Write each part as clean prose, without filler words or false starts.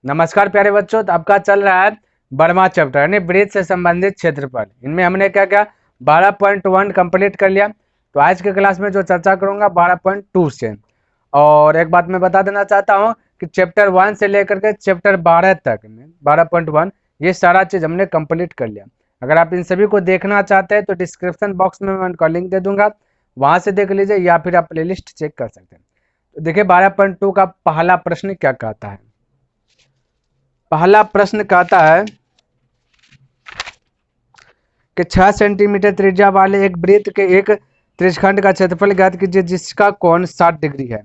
नमस्कार प्यारे बच्चों, तो आपका चल रहा है बर्मा चैप्टर यानी ब्रीथ से संबंधित क्षेत्रफल। इनमें हमने क्या क्या 12.1 कंप्लीट कर लिया। तो आज के क्लास में जो चर्चा करूंगा 12.2 से। और एक बात मैं बता देना चाहता हूं कि चैप्टर 1 से लेकर के चैप्टर 12 तक में 12.1 ये सारा चीज हमने कंप्लीट कर लिया। अगर आप इन सभी को देखना चाहते हैं तो डिस्क्रिप्शन बॉक्स में मैं उनका लिंक दे दूंगा, वहां से देख लीजिए या फिर आप प्लेलिस्ट चेक कर सकते हैं। तो देखिए 12.2 का पहला प्रश्न क्या कहता है। पहला प्रश्न कहता है कि 6 सेंटीमीटर त्रिज्या वाले एक वृत्त के एक त्रिज्यखंड का क्षेत्रफल ज्ञात कीजिए जिसका कोण 60 डिग्री है।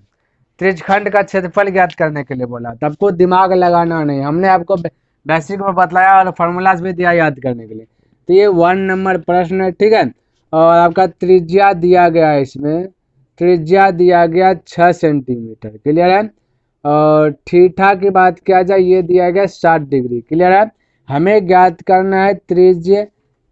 त्रिज्यखंड का क्षेत्रफल ज्ञात करने के लिए बोला, तो आपको दिमाग लगाना नहीं, हमने आपको बेसिक में बतलाया और फॉर्मूलाज भी दिया याद करने के लिए। तो ये 1 नंबर प्रश्न है, ठीक है। और आपका त्रिज्या दिया गया है, इसमें त्रिज्या दिया गया 6 सेंटीमीटर, क्लियर है। और थीटा की बात किया जाए ये दिया गया 60 डिग्री, क्लियर है। हमें ज्ञात करना है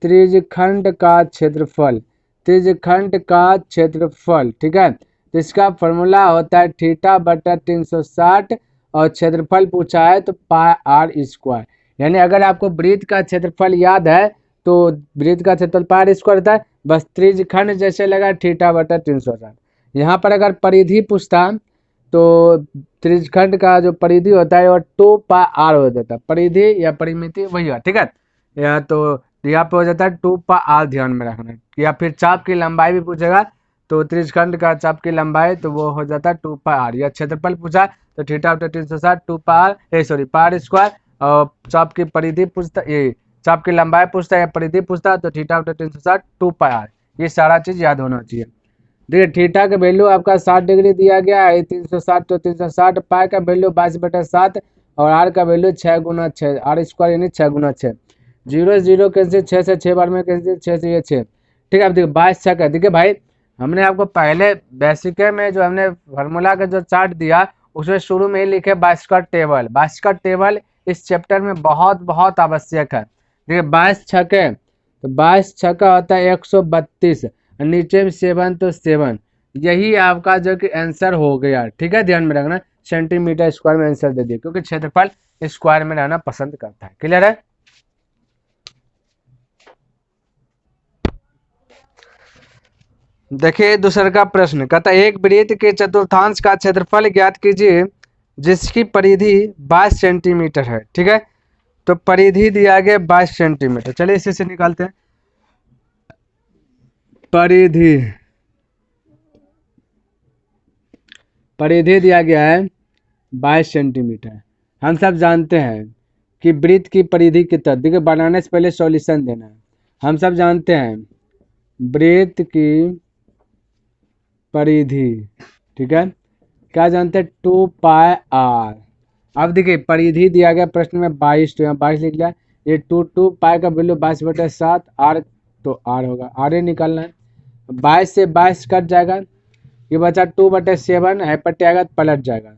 त्रिज्यखंड का क्षेत्रफल, त्रिज्यखंड का क्षेत्रफल, ठीक है। तो इसका फॉर्मूला होता है थीटा बटा 360 और क्षेत्रफल पूछा है तो पाई आर स्क्वायर। यानी अगर आपको वृत्त का क्षेत्रफल याद है तो वृत्त का क्षेत्रफल पाई आर स्क्वायर होता है, बस त्रिज्यखंड जैसे लगा थीटा बटा 360। यहाँ पर अगर परिधि पूछता तो त्रिज्यखंड का जो परिधि होता है वो 2 पाई आर हो जाता है, परिधि या परिमिति वही है, ठीक है। या तो यहाँ पे हो जाता है 2 पाई आर, ध्यान में रखना। या फिर चाप की लंबाई भी पूछेगा तो त्रिज्यखंड का चाप की लंबाई तो वो हो जाता है 2 पाई आर। या क्षेत्रफल पूछा तो थीटा बटा 360 2 पाई आर पाई आर स्क्वायर। और चाप की परिधि पूछता, ये चाप की लंबाई पूछता है या परिधि पूछता तो थीटा बटा 360 2 पाई आर। ये सारा चीज याद होना चाहिए। देखिए थीटा का वैल्यू आपका 60 डिग्री दिया गया है, 360 तो 360, पाई का वैल्यू 22/7 और आर का वैल्यू 6 गुना 6 आर स्क्वायर यानी 6 गुना 6। 0 0 कैंसिल, 6 से 6 बार में कैंसिल, 6 से ये 6, ठीक है। अब देखिए 22 6 का, देखिए भाई हमने आपको पहले बेसिक में जो हमने फार्मूला का जो चार्ट दिया उसमें शुरू में ही लिखे 22 का टेबल। 22 का टेबल इस चैप्टर में बहुत बहुत आवश्यक है। देखिए 22 छके तो 22 छक्का होता है 132, नीचे में 7 तो 7, यही आपका जो कि आंसर हो गया, ठीक है। ध्यान में रखना सेंटीमीटर स्क्वायर में आंसर दे दिए क्योंकि क्षेत्रफल स्क्वायर में रहना पसंद करता है, क्लियर है। देखिए दूसरे का प्रश्न कहता है एक वृत्त के चतुर्थांश का क्षेत्रफल ज्ञात कीजिए जिसकी परिधि 22 सेंटीमीटर है, ठीक है। तो परिधि दिया गया 22 सेंटीमीटर, चलिए इसी से निकालते हैं। परिधि परिधि दिया गया है 22 सेंटीमीटर। हम सब जानते हैं कि वृत्त की परिधि कितना, देखिए बनाने से पहले सॉल्यूशन देना है। हम सब जानते हैं वृत्त की परिधि, ठीक है, क्या जानते हैं 2 पाई आर। अब देखिए परिधि दिया गया प्रश्न में 22, तो यहाँ 22 लिख लिया। ये 2 पाई का वैल्यू 22/7 आर, तो आर होगा, आर निकालना है। 22 से 22 कट जाएगा, ये बचा 2/7 है, पट्टे आएगा पलट जाएगा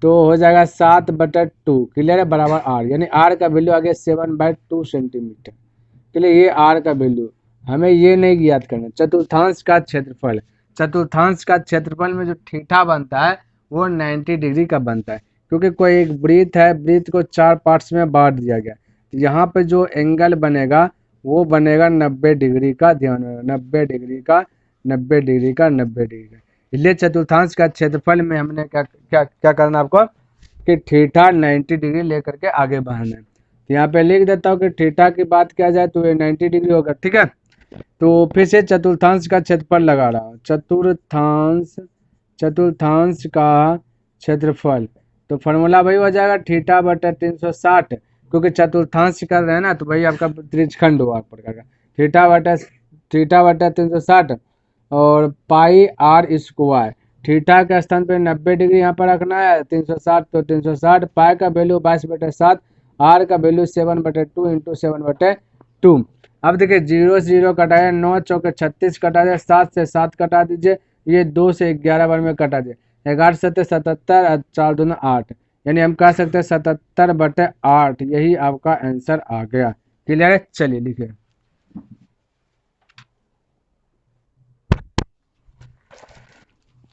तो हो जाएगा 7/2, क्लियर है, बराबर आर। यानी आर का वैल्यू आ गया 7/2 सेंटीमीटर। क्लियर, ये आर का वैल्यू हमें ये नहीं याद करना। चतुर्थांश का क्षेत्रफल, चतुर्थांश का क्षेत्रफल में जो थीटा बनता है वो 90 डिग्री का बनता है क्योंकि कोई एक वृत्त है, वृत्त को 4 पार्ट्स में बांट दिया गया। यहाँ पे जो एंगल बनेगा वो बनेगा 90 डिग्री का, ध्यान रखना 90 डिग्री का, 90 डिग्री का, 90 डिग्री का। इसलिए चतुर्थांश का क्षेत्रफल में हमने क्या क्या क्या करना आपको कि थीटा 90 डिग्री लेकर के आगे बढ़ना है। तो यहाँ पे लिख देता हूँ कि थीटा की बात किया जाए तो ये 90 डिग्री होगा, ठीक है। तो फिर से चतुर्थांश का क्षेत्रफल लगा रहा हूँ, चतुर्थांश का क्षेत्रफल। तो फॉर्मूला वही हो जाएगा थीटा बटा 360, क्योंकि चतुर्थांश कर रहे हैं ना तो वही आपका त्रिज्यखंड हुआ प्रकार का। थीटा बटा 360 और पाई आर स्क्वायर। थीटा के स्थान पे 90 डिग्री यहाँ पर रखना है, 360 तो 360, पाई का वैल्यू 22/7, आर का वैल्यू 7/2 इंटू 7/2। अब देखिए 0 से 0 कटाया, 9 चौके 36 कटा जाए, 7 से 7 कटा दीजिए, ये 2 से 11 बार में कटा जाए, 11 7 77 और 4 दूना 8, यानी हम कह सकते हैं 77/8, यही आपका आंसर आ गया, क्लियर है। चलिए लिखिए।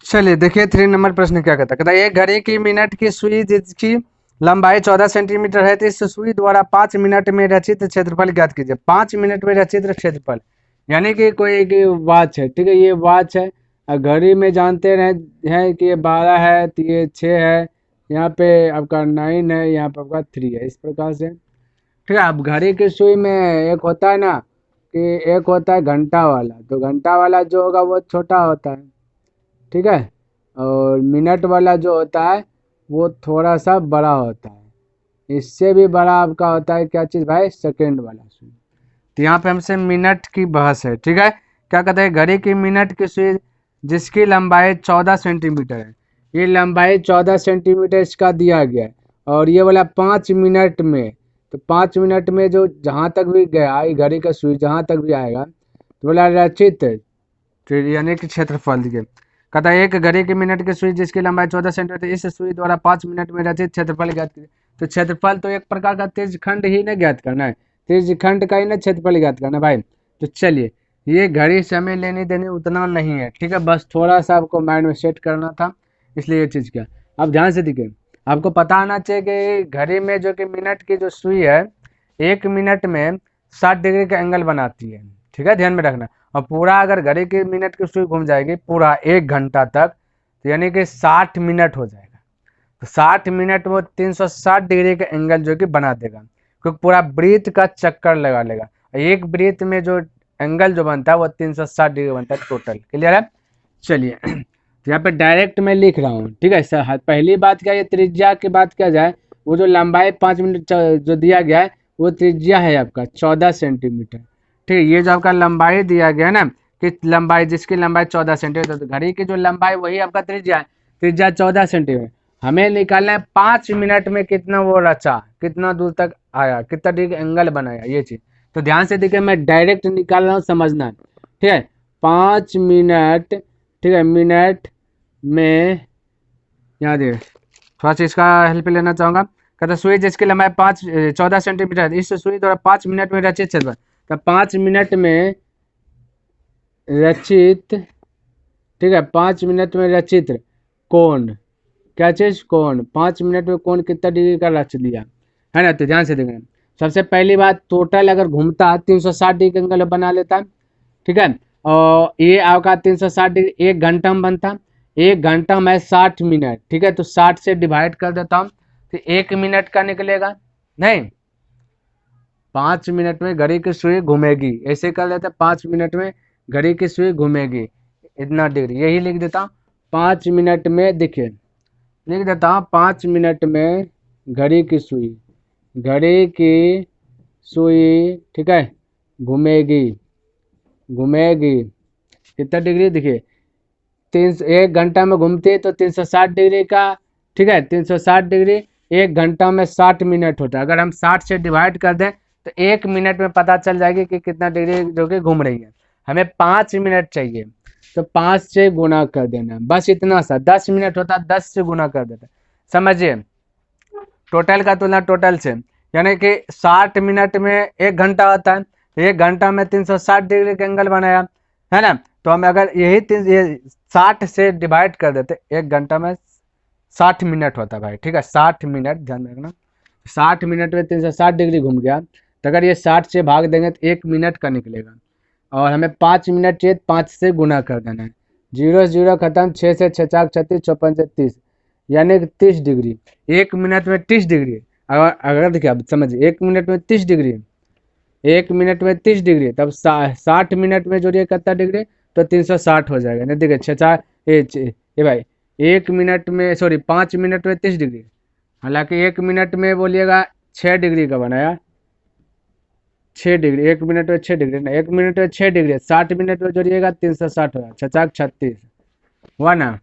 चलिए देखिए 3 नंबर प्रश्न क्या कहता है। कहता है एक घड़ी की मिनट की सुई जिसकी लंबाई 14 सेंटीमीटर है तो इस सुई द्वारा 5 मिनट में रचित क्षेत्रफल ज्ञात कीजिए। 5 मिनट में रचित क्षेत्रफल यानी कि कोई एक वॉच है, ठीक है, ये वॉच है और घड़ी में जानते रहे हैं कि ये 12 है तो ये 6 है, यहाँ पे आपका 9 है, यहाँ पे आपका 3 है, इस प्रकार से, ठीक है। अब घड़ी की सुई में एक होता है ना कि एक होता है घंटा वाला, तो घंटा वाला जो होगा वो छोटा होता है, ठीक है, और मिनट वाला जो होता है वो थोड़ा सा बड़ा होता है। इससे भी बड़ा आपका होता है क्या चीज़ भाई, सेकंड वाला सुई। तो यहाँ पे हमसे मिनट की बहस है, ठीक है। क्या कहते हैं, घड़ी की मिनट की सुई जिसकी लंबाई 14 सेंटीमीटर है, ये लंबाई 14 सेंटीमीटर इसका दिया गया है, और ये वाला 5 मिनट में, तो 5 मिनट में जो जहाँ तक भी गया ये घड़ी का सुई जहाँ तक भी आएगा तो बोला रचित, यानी कि क्षेत्रफल दिए। कहता है एक घड़ी की मिनट की सुई जिसकी लंबाई 14 सेंटीमीटर, इस सुई द्वारा 5 मिनट में रचित क्षेत्रफल ज्ञात कीजिए। तो क्षेत्रफल तो एक प्रकार का तेज खंड ही ना ज्ञात करना है, तेज खंड का ही ना क्षेत्रफल ज्ञात करना भाई। तो चलिए, ये घड़ी से हमें लेने देने उतना नहीं है, ठीक है, बस थोड़ा सा आपको माइंड में सेट करना था, इसलिए ये चीज़ किया। अब ध्यान से देखिए, आपको पता होना चाहिए कि घड़ी में जो कि मिनट की जो सुई है 1 मिनट में 60 डिग्री का एंगल बनाती है, ठीक है, ध्यान में रखना। और पूरा अगर घड़ी की मिनट की सुई घूम जाएगी पूरा 1 घंटा तक, तो यानी कि 60 मिनट हो जाएगा। तो 60 मिनट वो 360 डिग्री का एंगल जो कि बना देगा, क्योंकि पूरा वृत्त का चक्कर लगा लेगा। एक वृत्त में जो एंगल जो बनता है वो 360 डिग्री बनता है टोटल। क्लियर है? चलिए, तो यहाँ पे डायरेक्ट मैं लिख रहा हूँ, ठीक है सर। पहली बात क्या है, त्रिज्या की बात किया जाए, वो जो लंबाई 5 मिनट जो दिया गया है वो त्रिज्या है आपका 14 सेंटीमीटर, ठीक है। ये जो आपका लंबाई दिया गया है ना कि लंबाई जिसकी लंबाई 14 सेंटीमीटर, तो घड़ी की जो लंबाई वही आपका त्रिज्या है, त्रिज्या 14 सेंटीमीटर। हमें निकालना है 5 मिनट में कितना वो रचा, कितना दूर तक आया, कितना डिग्री एंगल बनाया, ये चीज़। तो ध्यान से देखिए, मैं डायरेक्ट निकाल रहा हूँ, समझना है, ठीक है। 5 मिनट, ठीक है, मिनट में, यहाँ देखिए थोड़ा सा इसका हेल्प लेना चाहूँगा। कहता सुई जिसकी लंबाई 14 सेंटीमीटर है, इस सुई द्वारा 5 मिनट में रचित क्षेत्रफल, तो 5 मिनट में रचित, ठीक है, 5 मिनट में रचित कोण, क्या चीज़, कोण। 5 मिनट में कोण कितना डिग्री का रच लिया है ना। तो ध्यान से देखना, सबसे पहली बात, टोटल अगर घूमता 360 डिग्री एंगल बना लेता, ठीक है, और ये आपका 360 डिग्री 1 घंटा में बनता, 1 घंटा में 60 मिनट, ठीक है, तो 60 से डिवाइड कर देता हूँ तो 1 मिनट का निकलेगा नहीं, 5 मिनट में घड़ी की सुई घूमेगी, ऐसे कर लेते 5 मिनट में घड़ी की सुई घूमेगी इतना डिग्री, यही लिख देता हूँ 5 मिनट में। देखिए लिख देता हूँ 5 मिनट में घड़ी की सुई, घड़ी की सुई, ठीक है, घूमेगी, घूमेगी कितना डिग्री, देखिए 1 घंटा में घूमती है तो 360 डिग्री का, ठीक है, 360 डिग्री 1 घंटा में 60 मिनट होता है। अगर हम 60 से डिवाइड कर दें तो 1 मिनट में पता चल जाएगी कि कितना डिग्री जो कि घूम रही है। हमें 5 मिनट चाहिए तो 5 से गुना कर देना, बस इतना सा। 10 मिनट होता 10 से गुना कर देते, समझिए, टोटल का तुलना टोटल से, यानी कि 60 मिनट में 1 घंटा होता है, 1 घंटा में 360 डिग्री का एंगल बनाया है ना। तो हम अगर ये 60 से डिवाइड कर देते, 1 घंटा में 60 मिनट होता है भाई, ठीक है, 60 मिनट, ध्यान रखना। 60 मिनट में 360 डिग्री घूम गया, तो अगर ये 60 से भाग देंगे तो 1 मिनट का निकलेगा, और हमें 5 मिनट चाहिए, 5 से गुना कर देना है। 0 0 खत्म, 6 से 6 4 36, 54 से 30, यानी कि 30 डिग्री। 1 मिनट में 30 डिग्री, अगर देखिए अब समझिए, 1 मिनट में 30 डिग्री, 1 मिनट में 30 डिग्री, तब 60 मिनट में जोड़िए कितना डिग्री, तो 360 हो जाएगा। नहीं देखिए 6 4 ये भाई 1 मिनट में, सॉरी 5 मिनट में 30 डिग्री, हालांकि 1 मिनट में बोलिएगा 6 डिग्री का बनाया, 6 डिग्री, 1 मिनट में 6 डिग्री ना, 1 मिनट में 6 डिग्री, 60 मिनट में जोड़िएगा 360 होगा, 6 4 36 हुआ ना।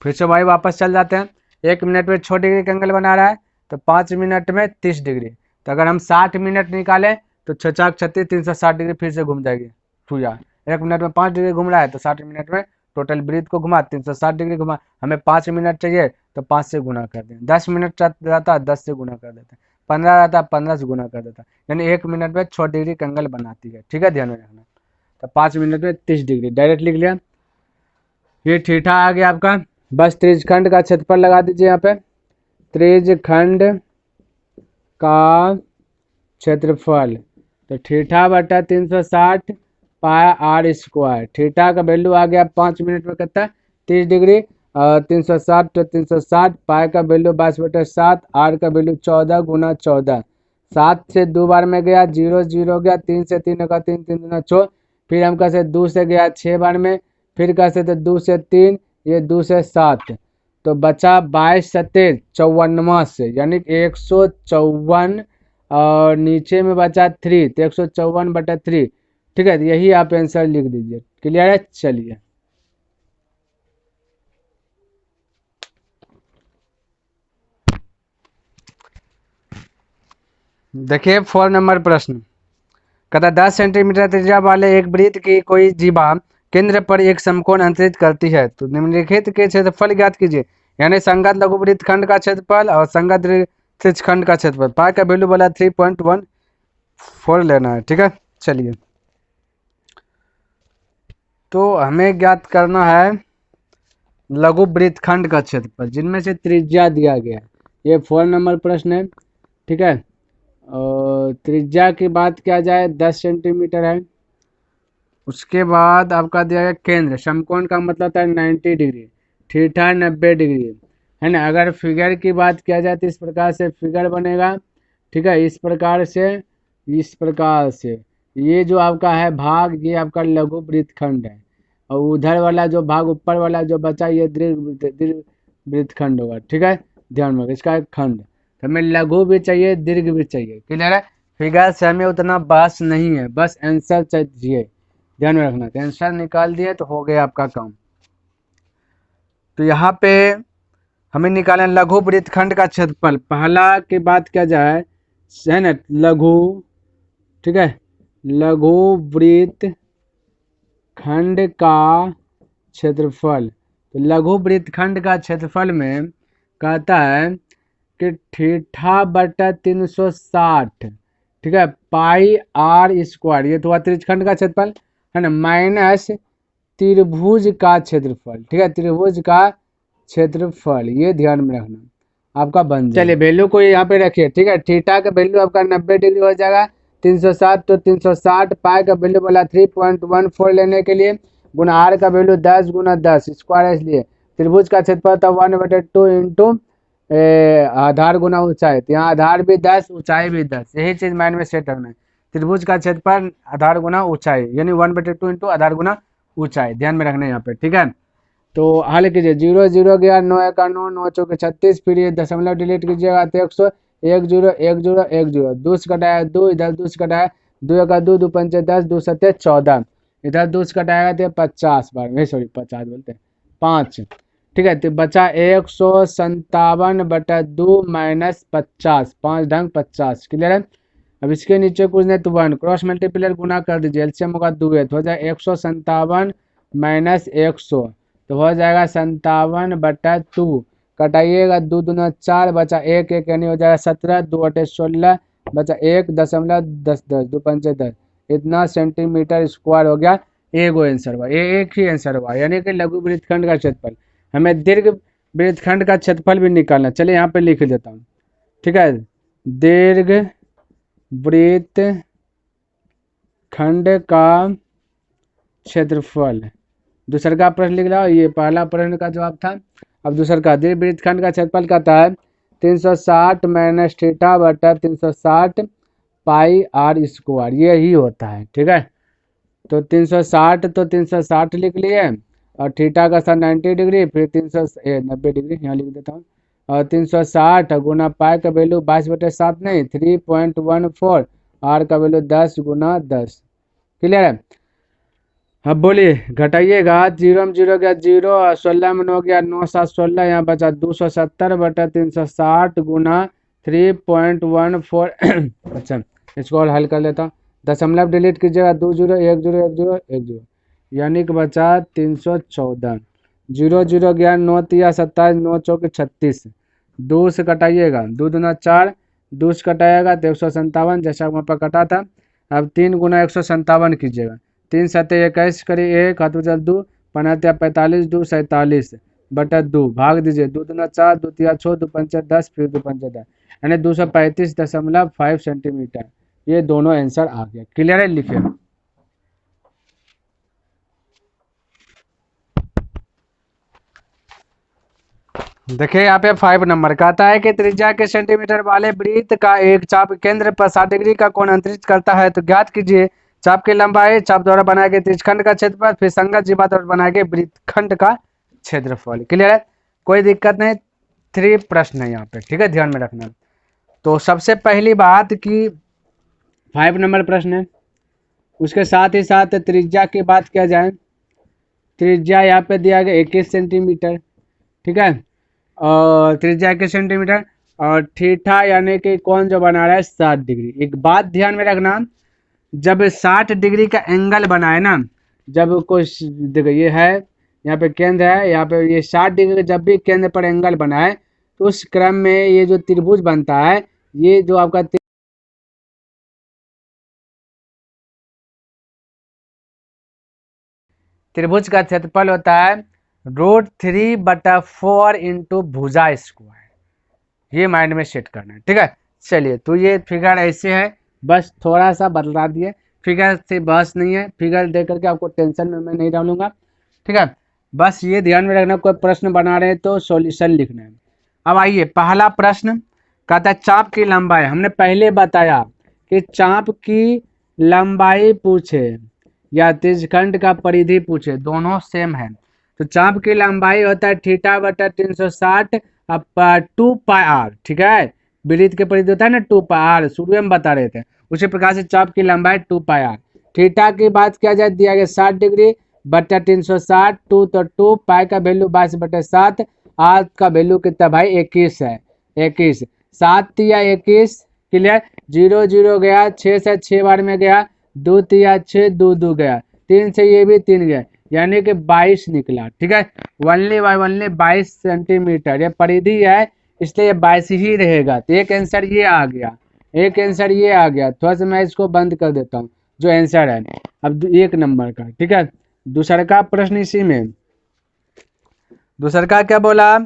फिर से भाई वापस चल जाते हैं, 1 मिनट में 6 डिग्री का एंगल बना रहा है तो 5 मिनट में 30 डिग्री, तो अगर हम 60 मिनट निकालें तो 6 4 36 360 डिग्री फिर से घूम जाएगी सुइया। 1 मिनट में 5 डिग्री घूम रहा है तो 60 मिनट में टोटल वृत्त को घुमा 360 डिग्री घुमा। हमें 5 मिनट चाहिए तो 5 से गुना कर दें, 10 मिनट रहता है 10 से गुना कर देते हैं, 15 रहता है 15 से गुना कर देता है, यानी 1 मिनट में 6 डिग्री का एंगल बनाती है, ठीक है, ध्यान में रखना। तो 5 मिनट में 30 डिग्री डायरेक्ट लिख लिया। ये थीटा आ गया आपका, बस त्रिज्यखंड का क्षेत्रफल लगा दीजिए यहाँ पे, त्रिज्यखंड का क्षेत्रफल। तो थीटा बटा 360 पाई आर स्क्वायर। थीटा का वैल्यू आ गया 5 मिनट में कितना 30 डिग्री। 360 तो 360, पाई का वैल्यू 22/7, आर का वैल्यू 14 गुना 14। 7 से 2 बार में गया 0 0 गया, 3 से 3 का 3 3 दूना 4। फिर हम कैसे 2 से गया 6 बार में, फिर कैसे तो 2 से 3, ये 2 से 7, तो बचा 22 सत्ते 54वां से, यानी 154, और नीचे में बचा 3, तो 154/3। ठीक है, तो यही आप आंसर लिख दीजिए। क्लियर है? चलिए देखिए 4 नंबर प्रश्न। कहता 10 सेंटीमीटर त्रिज्या वाले एक वृत्त की कोई जीवा केंद्र पर एक समकोण अंतरित करती है, तो निम्नलिखित के क्षेत्रफल ज्ञात कीजिए। यानी संगत लघु वृत्तखंड का क्षेत्रफल और संगत त्रिज्यखंड का क्षेत्रफल। पाई का वैल्यू बोला 3.14 लेना है। ठीक है, चलिए तो हमें ज्ञात करना है लघु वृत्तखंड का क्षेत्रफल जिनमें से त्रिज्या दिया गया है। ये 4 नंबर प्रश्न है। ठीक है, और त्रिज्या की बात किया जाए 10 सेंटीमीटर है। उसके बाद आपका दिया गया केंद्र, समकोण का मतलब होता है 90 डिग्री, थीटा 90 डिग्री है ना। अगर फिगर की बात किया जाए तो इस प्रकार से फिगर बनेगा। ठीक है, इस प्रकार से ये जो आपका है भाग, ये आपका लघु वृत्तखंड है, और उधर वाला जो भाग ऊपर वाला जो बचा ये दीर्घ वृत्तखंड होगा। ठीक है, ध्यान में इसका एक खंड। तो हमें लघु भी चाहिए, दीर्घ भी चाहिए। क्लियर है? फिगर से हमें उतना बहस नहीं है, बस आंसर चाहिए, ध्यान में रखना। तो आंसर निकाल दिए तो हो गया आपका काम। तो यहाँ पे हमें निकालना लघु वृत्तखंड का क्षेत्रफल। पहला की बात किया जाए है ना लघु, ठीक है, लघु वृत्तखंड का क्षेत्रफल। तो लघु वृत्तखंड का क्षेत्रफल में कहता है कि थीटा बटा 360, ठीक है, पाई आर स्क्वायर, ये तो हुआ त्रिज्यखंड का क्षेत्रफल है ना, माइनस त्रिभुज का क्षेत्रफल। ठीक है, त्रिभुज का क्षेत्रफल, ये ध्यान में रखना आपका बन जाए। चलिए वैल्यू को यहाँ पे रखिए। ठीक है, थीटा का वैल्यू आपका 90 डिग्री हो जाएगा। 360 तो 360, पाई का वैल्यू बोला 3.14 लेने के लिए, गुना आर का वैल्यू 10 गुना 10 स्क्वायर है, इसलिए त्रिभुज का क्षेत्रफल था 1/2 इंटू आधार गुना ऊंचाई। तो यहाँ आधार भी 10, ऊंचाई भी 10, यही चीज माइंड में सेट रखना है। त्रिभुज का क्षेत्रफल आधार गुना ऊंचाई, यानी 1/2 इंटू आधार गुना ऊंचाई, ध्यान में रखना है यहाँ पे। ठीक है, तो हल कीजिए। 0 0 गया, 9 1 9, 9 4 36, फिर ये दशमलव डिलीट कीजिएगा तो 100, 1 0 1 0 1 0, 2 से कटाया 2, इधर 2 से कटाया 2 का 2, 2 पंचे 10, 2 सत्ते 14, इधर 2 से कटाएगा तो 50 बार में, सॉरी 50 बोलते हैं 5। ठीक है, तो बचा 157/2 माइनस 50, 5 ढंग 50। क्लियर है? अब इसके नीचे कुछ नहीं तो 1 क्रॉस मल्टीप्लायर गुना कर दीजिए, एलसीएम होगा 2 है, तो हो जाए 157 माइनस 100, तो हो जाएगा 57/2। कटाइएगा 2 दूना 4, बचा 1 1, यानी हो जाएगा 17, 2 × 16, बचा 1.10 10, 2 पंचे 10, इतना सेंटीमीटर स्क्वायर हो गया। एगो आंसर हुआ, एक ही आंसर हुआ, यानी कि लघु वृत्तखंड का क्षेत्रफल। हमें दीर्घ वृत्तखंड का क्षेत्रफल भी निकालना। चलिए यहाँ पे लिख देता हूँ। ठीक है, दीर्घ वृत्तखंड का क्षेत्रफल। दूसरा का प्रश्न लिख रहा हूँ, ये पहला प्रश्न का जवाब था। अब दूसरा का दीर्घ वृत्तखंड का क्षेत्रफल कहता है 360 माइनस थीटा बटा 360 पाई आर स्क्वायर, ये ही होता है। ठीक है, तो 360 लिख लिए, और थीटा का था 90 डिग्री, फिर 90 डिग्री यहाँ लिख देता हूँ, और 360 गुना पाई का वैल्यू 22/7 नहीं 3.14, आर का वैल्यू 10 गुना 10। क्लियर है? अब बोलिए घटाइएगा, 0 में 0 गया 0, 16 में 9 गया 9 7 16, यहाँ बचा 270/360 गुना 3.14। अच्छा, इसको और हल कर लेता हूँ। दशमलव डिलीट कीजिएगा, 2 0 1 0 1 0 1 0, यानी कि बचा 314। 0 0 गया 9 3 27, 9 4 36, 2 से कटाइएगा 2 दूना 4, 2 से कटाएगा तो 157, जैसा वहाँ पर कटा था। अब 3 गुना 157 कीजिएगा, 3 7 21 करिए 1 हाथ बचल 2, 5 45, 2 47, 2 भाग दीजिए, 2×4 2×4 2×5 10 फिर 2×5 10 यानी 235.5 सेंटीमीटर। ये दोनों आंसर आ गया। क्लियर है, लिखिए। देखिए यहाँ पे 5 नंबर कहता है कि त्रिज्या के सेंटीमीटर वाले वृत्त का एक चाप केंद्र पर 60 डिग्री का कोण अंतरित करता है, तो ज्ञात कीजिए चाप की लंबाई, चाप द्वारा बनाए गए त्रिज्यखंड का क्षेत्रफल, फिर संगत जीवा द्वारा बनाए गए वृत्तखंड का क्षेत्रफल। क्लियर है, कोई दिक्कत नहीं। 3 प्रश्न है यहाँ पे, ठीक है, ध्यान में रखना। तो सबसे पहली बात कि 5 नंबर प्रश्न है, उसके साथ ही साथ त्रिज्या की बात किया जाए। त्रिज्या यहाँ पे दिया गया 21 सेंटीमीटर, ठीक है, और त्रिज्या 21 सेंटीमीटर, और थीटा यानी कि कौन जो बना रहा है 60 डिग्री। एक बात ध्यान में रखना, जब 60 डिग्री का एंगल बनाए ना, जब कुछ देखो ये है यहाँ पे केंद्र है, यहाँ पे ये 60 डिग्री जब भी केंद्र पर एंगल बनाए तो उस क्रम में ये जो त्रिभुज बनता है, ये जो आपका त्रिभुज का क्षेत्रफल होता है √3/4 इंटू भुजा स्क्वायर। ये माइंड में सेट करना है, ठीक है। चलिए, तो ये फिगर ऐसे है, बस थोड़ा सा बदला दिए, फिगर से बहस नहीं है, फिगर दे करके आपको टेंशन में मैं नहीं डालूंगा, ठीक है। बस ये ध्यान में रखना, कोई प्रश्न बना रहे हैं तो सॉल्यूशन लिखना है। अब आइए, पहला प्रश्न कहता है चाप की लंबाई। हमने पहले बताया कि चाप की लंबाई पूछे या त्रिज्यखंड का परिधि पूछे, दोनों सेम है। तो चाप की लंबाई होता है θ/360 अब 2πr, ठीक है। वृत्त के परिधि होता है ना 2πr, शुरू में बता रहे थे। उसी प्रकार से चाप की लंबाई 2πr। थीटा की बात किया जाए, दिया गया 60 डिग्री बटा 360, 2 तो 2, पाई का वैल्यू 22/7, आर का वैल्यू कितना भाई 21 है, 21, 7 या 21। क्लियर, 0 0 गया, 6 से 6 बार में गया, 2 या 6, 2 2 गया, 3 से ये भी 3 गया, यानी कि 22 निकला, ठीक है। वनली बाय वनली 22 सेंटीमीटर ये परिधि है, इसलिए ये 22 ही रहेगा। तो एक आंसर ये आ गया, एक आंसर ये आ गया। थोड़ा सा मैं इसको बंद कर देता हूँ, जो आंसर है अब 1 नंबर का, ठीक है। दूसरा का प्रश्न इसी में, दूसरा का क्या बोला,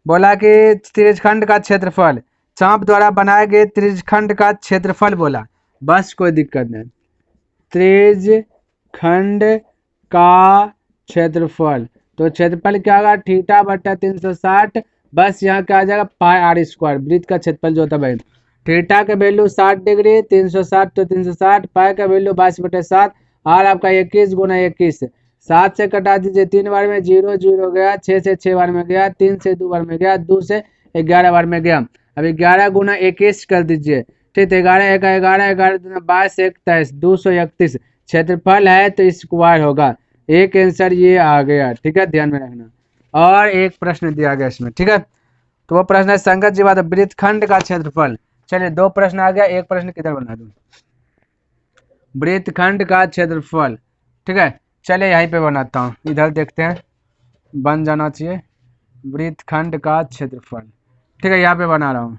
बोला कि त्रिज्यखंड का क्षेत्रफल, चाप द्वारा बनाए गए त्रिज्यखंड का क्षेत्रफल बोला, बस कोई दिक्कत नहीं। त्रिज्यखंड का क्षेत्रफल, तो क्षेत्रफल क्या होगा θ/360, बस यहाँ क्या आ जाएगा πr², वृत्त का क्षेत्रफल जो होता है भाई। थीटा का वैल्यू 60 डिग्री, 360 तो 360, पाई का वैल्यू 22/7, आर आपका 21 गुना 21, 7 से कटा दीजिए, 3 बार में 0 0 गया, 6 से 6 बार में गया, 3 से 2 बार में गया, 2 से 11 बार में गया। अब 11 गुना 21 कर दीजिए, ठीक है। 11 1 11, 11 दूना 22, 21, 231 क्षेत्रफल है तो स्क्वायर होगा। एक आंसर ये आ गया, ठीक है, ध्यान में रखना। और एक प्रश्न दिया गया इसमें, ठीक है। तो वो प्रश्न है संगत जीवा वृत्तखंड का क्षेत्रफल। चलिए 2 प्रश्न आ गया, एक प्रश्न किधर बना दूं, वृत्तखंड का क्षेत्रफल, ठीक है। चलिए यहीं पे बनाता हूँ, इधर देखते हैं, बन जाना चाहिए वृत्तखंड का क्षेत्रफल, ठीक है, यहाँ पे बना रहा हूँ।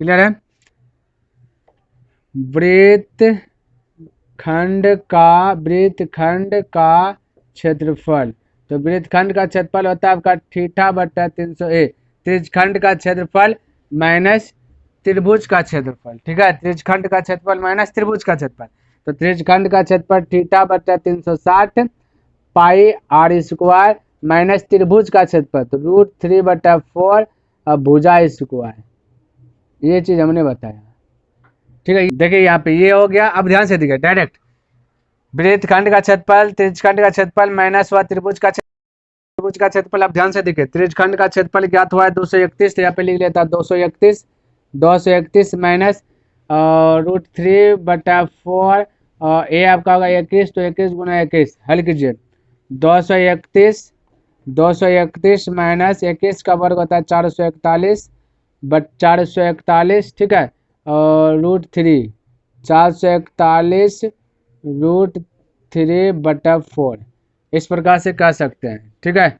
क्लियर है, वृत्तखंड का क्षेत्रफल, तो वृत्तखंड का क्षेत्रफल होता है आपका θ/300, त्रिज्यखंड का क्षेत्रफल माइनस त्रिभुज का क्षेत्रफल, ठीक है। त्रिज्यखंड का क्षेत्रफल माइनस त्रिभुज का क्षेत्रफल, तो त्रिज्यखंड का क्षेत्रफल θ/360 पाई r² माइनस त्रिभुज का क्षेत्रफल तो √3/4 भुजा स्क्वायर। ये चीज हमने बताया, ठीक है। देखिए यहाँ पे ये हो गया। अब ध्यान से देखिए, डायरेक्ट वृत्तखंड का क्षेत्रफल, त्रिज्यखंड का क्षेत्रफल माइनस हुआ त्रिभुज का क्षेत्रफल। अब ध्यान से देखिए, त्रिज्यखंड का क्षेत्रफल ज्ञात हुआ है 231, तो यहाँ पे लिख लेता 231 माइनस √3/4, ए आपका होगा 21, तो 21 गुना 21, हल कीजिए, 231 माइनस 21 का वर्ग होता है 441, 441, ठीक है, और √3, 441 √3/4, इस प्रकार से कह सकते हैं, ठीक है।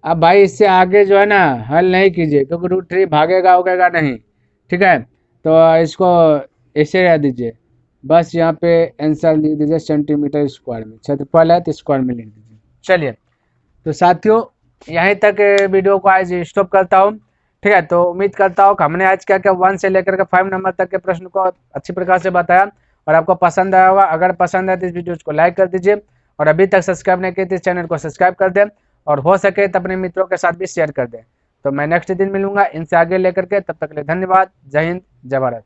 अब भाई इससे आगे जो है ना हल नहीं कीजिए, क्योंकि √3 भागेगा उगेगा नहीं, ठीक है। तो इसको ऐसे रह दीजिए, बस यहाँ पे आंसर लिख दीजिए सेंटीमीटर स्क्वायर में, क्षेत्रफल है तो स्क्वायर में लिख दीजिए। चलिए तो साथियों यहीं तक वीडियो को आज स्टॉप करता हूँ। ठीक है, तो उम्मीद करता हूँ कि हमने आज क्या क्या 1 से लेकर के 5 नंबर तक के प्रश्न को अच्छी प्रकार से बताया और आपको पसंद आया होगा। अगर पसंद आए तो इस वीडियो को लाइक कर दीजिए और अभी तक सब्सक्राइब नहीं किए तो इस चैनल को सब्सक्राइब कर दें और हो सके तो अपने मित्रों के साथ भी शेयर कर दें। तो मैं नेक्स्ट दिन मिलूंगा इनसे आगे लेकर के, तब तक के लिए धन्यवाद। जय हिंद, जय भारत।